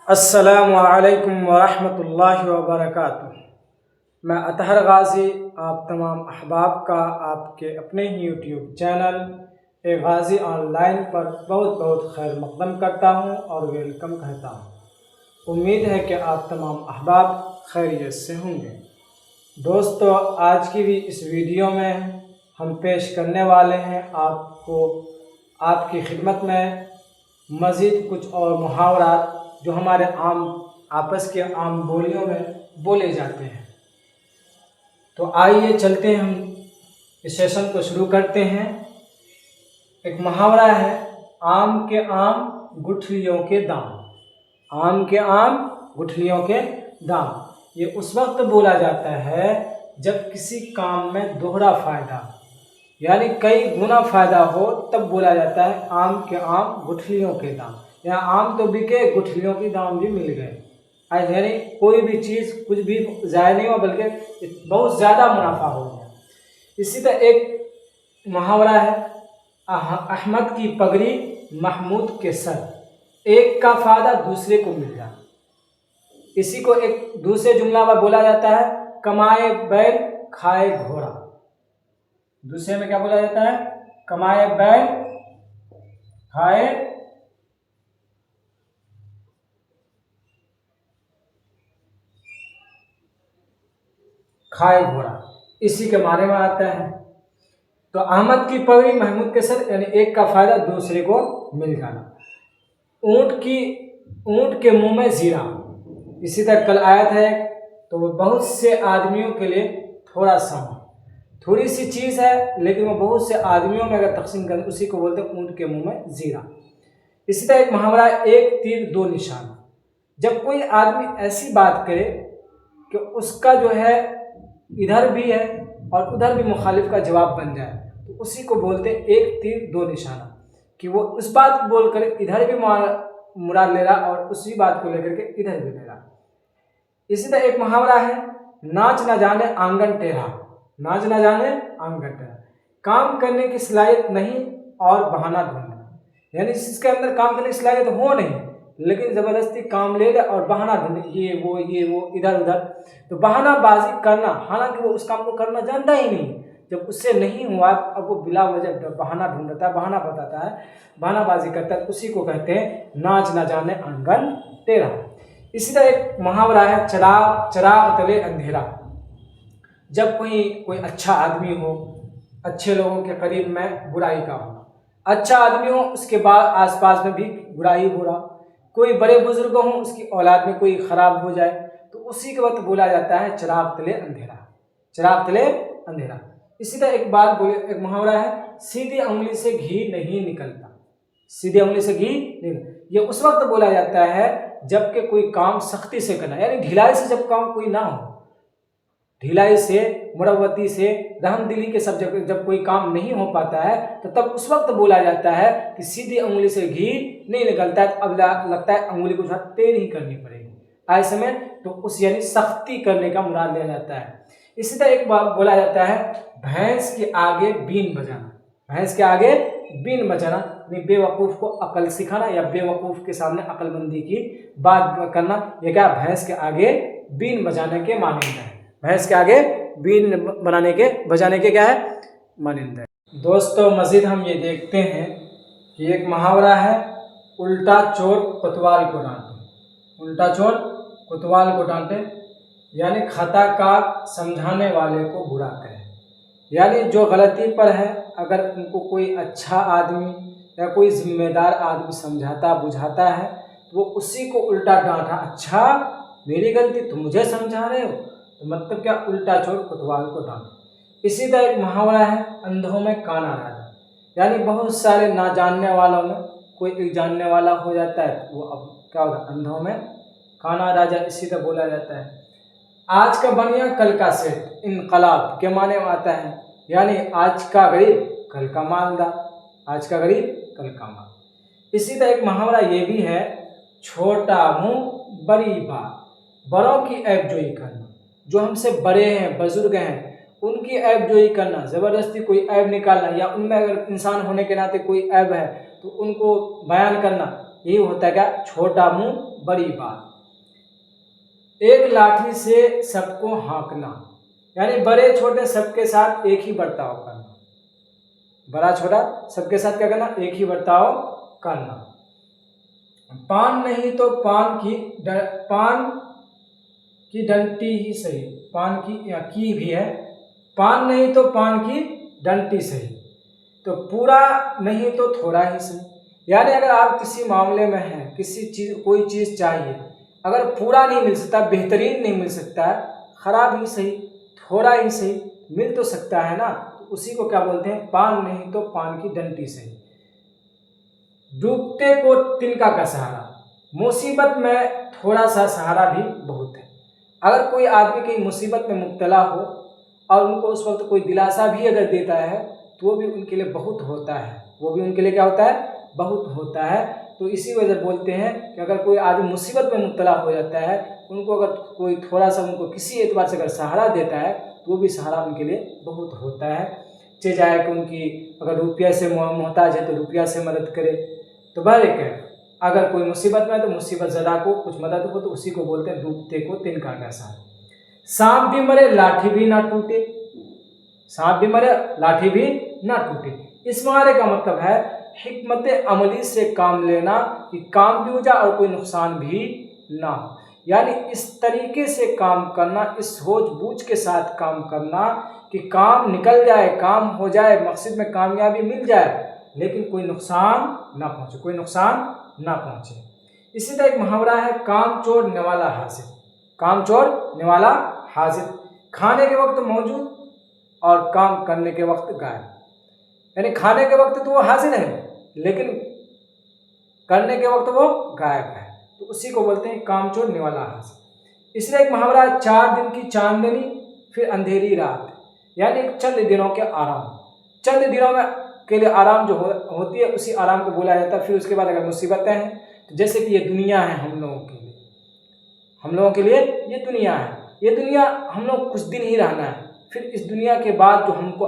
अस्सलामुअलैकुम वरहमतुल्लाहि वबरकातुहू। मैं अतहर गाज़ी आप तमाम अहबाब का आपके अपने ही YouTube channel A Ghazi online पर बहुत बहुत खैर मक़दम करता हूँ और वेलकम कहता हूँ। उम्मीद है कि आप तमाम अहबाब खैरियत से होंगे। दोस्तों, आज की भी इस वीडियो में हम पेश करने वाले हैं आपको आपकी खिदमत में मज़ीद कुछ और मुहावरात जो हमारे आपस के आम बोलियों में बोले जाते हैं। तो आइए चलते हैं, हम इस सेशन को शुरू करते हैं। एक मुहावरा है, आम के आम गुठलियों के दाम। आम के आम गुठलियों के दाम। ये उस वक्त बोला जाता है जब किसी काम में दोहरा फायदा यानी कई गुना फायदा हो, तब बोला जाता है आम के आम गुठलियों के दाम। या आम तो बिके, गुठलियों के दाम भी मिल गए। यानी कोई भी चीज़ कुछ भी ज़ाया नहीं हुआ, बल्कि बहुत ज़्यादा मुनाफा हो गया। इसी तरह एक मुहावरा है, अहमद की पगड़ी महमूद के सर, एक का फायदा दूसरे को मिल जाए। इसी को एक दूसरे जुमला में बोला जाता है, कमाए बैल खाए घोड़ा। दूसरे में क्या बोला जाता है? कमाए बैल खाए घोड़ा। इसी के माने में आता है। तो अहमद की पगड़ी महमूद के सर, यानी एक का फायदा दूसरे को मिल जाना। ऊंट के मुंह में जीरा। इसी तरह कल आयत है, तो वो बहुत से आदमियों के लिए थोड़ी सी चीज़ है, लेकिन वो बहुत से आदमियों में अगर तकसीम करें, उसी को बोलते हैं ऊंट के मुंह में जीरा। इसी तरह एक मुहावरा, एक तीर दो निशाना। जब कोई आदमी ऐसी बात करे कि उसका जो है इधर भी है और उधर भी मुखालिफ का जवाब बन जाए, तो उसी को बोलते हैं एक तीर दो निशाना। कि वो उस बात को बोलकर इधर भी मुराद ले रहा और उसी बात को लेकर के इधर भी ले रहा। इसी तरह एक मुहावरा है, नाच न जाने आंगन टेढ़ा। नाच न जाने आंगन टेढ़ा। काम करने की सलाहियत नहीं और बहाना ढूंढना। यानी जिसके अंदर काम करने की सलाहियत हो नहीं, लेकिन ज़बरदस्ती काम ले ले और बहाना ढूंढे, ये वो इधर उधर। तो बहानाबाजी करना, हालांकि वो उस काम को करना जानता ही नहीं। जब उससे नहीं हुआ, अब वो बिला वजह बहाना ढूंढता है, बहाना बताता है, बहानाबाजी करता है, उसी को कहते हैं नाच न जाने आंगन टेढ़ा। इसी तरह एक मुहावरा है, चराग तले अंधेरा। जब कोई अच्छा आदमी हो, अच्छे लोगों के करीब में बुराई का होना, अच्छा आदमी हो उसके बाद आसपास में भी बुराई हो रहा, कोई बड़े बुजुर्ग हो उसकी औलाद में कोई खराब हो जाए, तो उसी के वक्त बोला जाता है चराग तले अंधेरा। चराग तले अंधेरा। इसी तरह एक मुहावरा है, सीधी उंगली से घी नहीं निकलता। सीधी उंगली से घी नहीं। ये उस वक्त बोला जाता है जबकि कोई काम सख्ती से करना, यानी ढिलाई से जब काम कोई ना हो, ढिलाई से, मुरव्वती से, रहमदिली के सब जब कोई काम नहीं हो पाता है, तो तब उस वक्त बोला जाता है कि सीधी उंगली से घी नहीं निकलता है, अब लगता है उंगली को थोड़ा तेज ही करनी पड़ेगी ऐसे में, तो उस यानी सख्ती करने का मुराद लिया जाता है। इसी तरह एक बात बोला जाता है, भैंस के आगे बीन बजाना। भैंस के आगे बीन बजाना, बेवकूफ़ को अकल सिखाना या बेवकूफ़ के सामने अकलमंदी की बात करना, यह क्या भैंस के आगे बीन बजाने के मानिंदा है। भैंस के आगे बीन बजाने के क्या है? मानिंदा है। दोस्तों, मज़ीद हम ये देखते हैं कि एक मुहावरा है, उल्टा चोर कोतवाल को डांटे। उल्टा चोर कोतवाल को डांटे, यानी खताकार समझाने वाले को बुरा कहे। यानी जो गलती पर है, अगर उनको कोई अच्छा आदमी या कोई जिम्मेदार आदमी समझाता बुझाता है, तो वो उसी को उल्टा डांटा, अच्छा मेरी गलती तुम मुझे समझा रहे हो, तो मतलब क्या, उल्टा चोर कोतवाल को डांट। इसी तरह एक मुहावरा है, अंधों में काना राजा। यानी बहुत सारे ना जानने वालों में कोई एक जानने वाला हो जाता है, वो अब क्या होता है, अंधों में काना राजा। इसी तरह बोला जाता है, आज का बनिया कल का सेठ, इनकलाब के माने में आता है, यानी आज का गरीब कल का मालदार। आज का गरीब कल का माल। इसी तरह एक मुहावरा ये भी है, छोटा मुंह बड़ी बात। बड़ों की ऐबजोई करना, जो हमसे बड़े हैं, बुजुर्ग हैं, उनकी ऐबजोई करना, ज़बरदस्ती कोई ऐब निकालना, या उनमें अगर इंसान होने के नाते कोई ऐब है तो उनको बयान करना, यही होता है क्या, छोटा मुंह बड़ी बात। एक लाठी से सबको हाँकना, यानी बड़े छोटे सबके साथ एक ही बर्ताव करना। बड़ा छोटा सबके साथ क्या करना, एक ही बर्ताव करना। पान नहीं तो पान की डंटी ही सही, पान की या की भी है, पान नहीं तो पान की डंटी सही, तो पूरा नहीं तो थोड़ा ही सही। यानी अगर आप किसी मामले में हैं, किसी चीज़ कोई चीज़ चाहिए, अगर पूरा नहीं मिल सकता, बेहतरीन नहीं मिल सकता है, खराब ही सही, थोड़ा ही सही मिल तो सकता है ना, तो उसी को क्या बोलते हैं, पान नहीं तो पान की डंटी सही। डूबते को तिनका का सहारा, मुसीबत में थोड़ा सा सहारा भी बहुत है। अगर कोई आदमी कहीं मुसीबत में मुब्तला हो और उनको उस वक्त कोई दिलासा भी अगर देता है तो वो भी उनके लिए बहुत होता है, वो भी उनके लिए क्या होता है, बहुत होता है। तो इसी वजह से बोलते हैं कि अगर कोई आदमी मुसीबत में मुब्तला हो जाता है, उनको अगर कोई थोड़ा सा उनको किसी एतबार से अगर सहारा देता है तो वो भी सहारा उनके लिए बहुत होता है। चाहे कि उनकी अगर रुपया से मोहताज है तो रुपया से मदद करे। तो बहरकैफ है, अगर कोई मुसीबत में है तो मुसीबत ज़दा को कुछ मदद हो तो उसी को बोलते हैं डूबते को तिनका का सहारा। सांप भी मरे लाठी भी ना टूटे, सांप भी मरे लाठी भी ना टूटे। इस मारे का मतलब है हिकमत अमली से काम लेना कि काम भी हो जाए और कोई नुकसान भी ना हो। यानी इस तरीके से काम करना, इस सूझबूझ के साथ काम करना कि काम निकल जाए, काम हो जाए, मकसद में कामयाबी मिल जाए, लेकिन कोई नुकसान ना पहुँचे, कोई नुकसान ना पहुँचे। इसी तरह एक मुहावरा है, काम चोर निवाला हाजिर, काम चोर निवाला हाजिर। खाने के वक्त मौजूद और काम करने के वक्त गायब। यानी खाने के वक्त तो वो हाजिर है लेकिन करने के वक्त वो गायब है, तो उसी को बोलते हैं काम चोर निवाला हाजिर। इसलिए एक मुहावरा है, 4 दिन की चांदनी फिर अंधेरी रात। यानी चंद दिनों के आराम, चंद दिनों में के लिए आराम जो होती है उसी आराम को बोला जाता है। फिर उसके बाद अगर मुसीबतें हैं तो जैसे कि ये दुनिया है हम लोगों के लिए, हम लोगों के लिए ये दुनिया है, ये दुनिया हम लोग कुछ दिन ही रहना है। फिर इस दुनिया के बाद जो हमको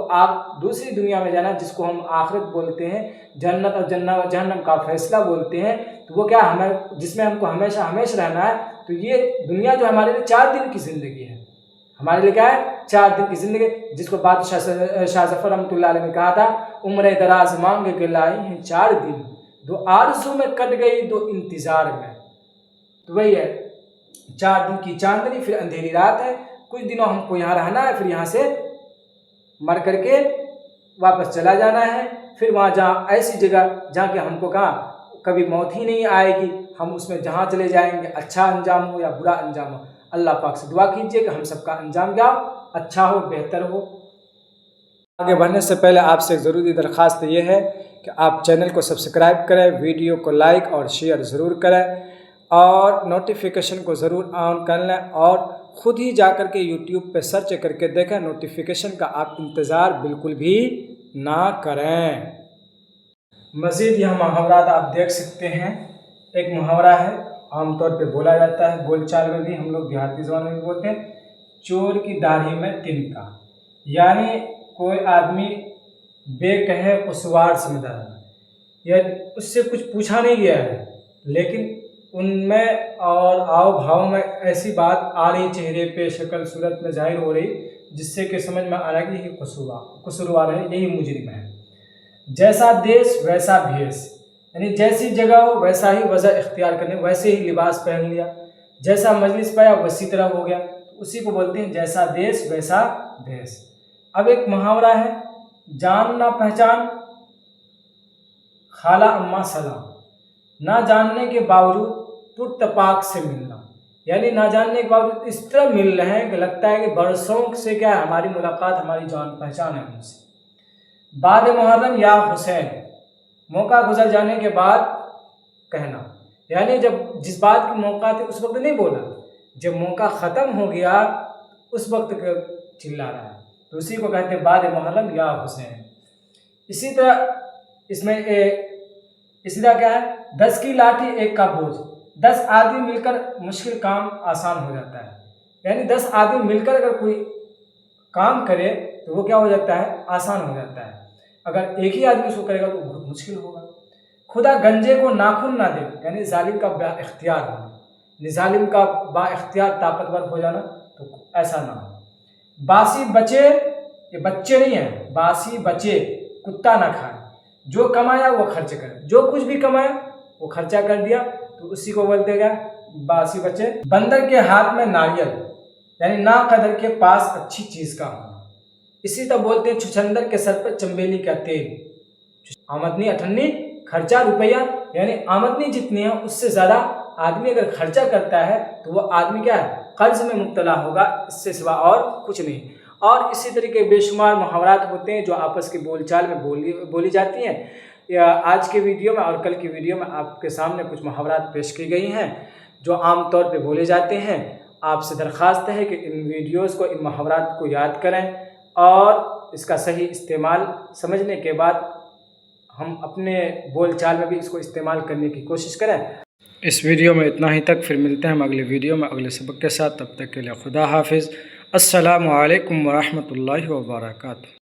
दूसरी दुनिया में जाना है, जिसको हम आखिरत बोलते हैं, जन्नत और जहन्नम का फैसला बोलते हैं, तो वो क्या हमें, जिसमें हमको हमेशा हमेशा रहना है। तो ये दुनिया जो हमारे लिए 4 दिन की ज़िंदगी है, हमारे लिए क्या है, 4 दिन की ज़िंदगी, जिसको बादशाह शाह जफर रहमतुल्लाह अलैह ने कहा था, उम्र दराज मांग के लाई हैं 4 दिन, 2 आरज़ू में कट गई 2 इंतज़ार में। तो वही है, 4 दिन की चांदनी फिर अंधेरी रात है। कुछ दिनों हमको यहाँ रहना है, फिर यहाँ से मर करके वापस चला जाना है। फिर वहाँ जहाँ ऐसी जगह जहाँ के हमको कहाँ कभी मौत ही नहीं आएगी, हम उसमें जहाँ चले जाएंगे, अच्छा अंजाम हो या बुरा अंजाम हो, अल्लाह पाक से दुआ कीजिए कि हम सबका अंजाम क्या अच्छा हो, बेहतर हो। आगे बढ़ने से पहले आपसे एक ज़रूरी दरख्वास्त ये है कि आप चैनल को सब्सक्राइब करें, वीडियो को लाइक और शेयर ज़रूर करें और नोटिफिकेशन को ज़रूर ऑन कर लें और ख़ुद ही जा कर के यूट्यूब पे सर्च करके देखें। नोटिफिकेशन का आप इंतज़ार बिल्कुल भी ना करें। मज़ीद यह मुहावरा आप देख सकते हैं। एक मुहावरा है, आमतौर पे बोला जाता है, बोलचाल में भी हम लोग देहाती ज़बान में भी बोलते हैं, चोर की दाढ़ी में तिनका। यानी कोई आदमी बेकहे उसवार समझदार, या उससे कुछ पूछा नहीं गया है लेकिन उनमें और आव भाव में ऐसी बात आ रही, चेहरे पे शक्ल सूरत में जाहिर हो रही, जिससे कि समझ में आ रहा है कि यही कसूरवार है, यही मुजरिम है। जैसा देश वैसा भेष, यानी जैसी जगह हो वैसा ही वजह इख्तियार करने, वैसे ही लिबास पहन लिया, जैसा मजलिस पाया वैसी तरह हो गया, तो उसी को बोलते हैं जैसा देश वैसा भेष। अब एक मुहावरा है, जान ना पहचान खाला अम्मा सलाम, ना जानने के बावजूद पुरतपाक से मिलना। यानी ना जानने के बावजूद इस तरह मिल रहे हैं कि लगता है कि बरसों से क्या है हमारी मुलाकात, हमारी जान पहचान है उनसे। बाद मुहर्रम या हुसैन, मौका गुजर जाने के बाद कहना, यानी जब जिस बात की मौका थी उस वक्त नहीं बोला, जब मौका ख़त्म हो गया उस वक्त चिल्ला रहा है, तो उसी को कहते हैं बाद मुहर्रम या हुसैन। इसी तरह इसमें इसी तरह क्या है, 10 की लाठी 1 का बोझ, 10 आदमी मिलकर मुश्किल काम आसान हो जाता है। यानी 10 आदमी मिलकर अगर कोई काम करे तो वो क्या हो जाता है, आसान हो जाता है। अगर एक ही आदमी उसको करेगा तो बहुत मुश्किल होगा। खुदा गंजे को नाखून ना दे, यानी जालिम का इख्तियार होना, जालिम का बाइख्तियार ताकतवर हो जाना, तो ऐसा ना हो। बासी बचे, ये बच्चे नहीं हैं, बासी बचे कुत्ता ना खाए, जो कमाया वो खर्च करे, जो कुछ भी कमाया वो खर्चा कर दिया, तो उसी को बोलते क्या, बासी बचे। बंदर के हाथ में नारियल, यानी ना कदर के पास अच्छी चीज़ का होना। इसी तरह बोलते हैं छुछंदर के सर पर चंबेली का तेल। आमदनी अठन्नी खर्चा रुपया, यानी आमदनी जितनी है उससे ज़्यादा आदमी अगर खर्चा करता है तो वो आदमी क्या है, कर्ज में मुब्तला होगा, इससे सिवा और कुछ नहीं। और इसी तरीके बेशुमार मुहावरात होते हैं जो आपस के बोलचाल में बोली जाती हैं। आज के वीडियो में और कल की वीडियो में आपके सामने कुछ मुहावरात पेश की गई हैं जो आम तौर पे बोले जाते हैं। आपसे दरख्वास्त है कि इन वीडियोस को, इन मुहावरात को याद करें और इसका सही इस्तेमाल समझने के बाद हम अपने बोलचाल में भी इसको इस्तेमाल करने की कोशिश करें। इस वीडियो में इतना ही तक, फिर मिलते हैं हम अगले वीडियो में अगले सबक के साथ। तब तक के लिए खुदा हाफिज़। अस्सलामु अलैकुम व रहमतुल्लाहि व बरकातुहू।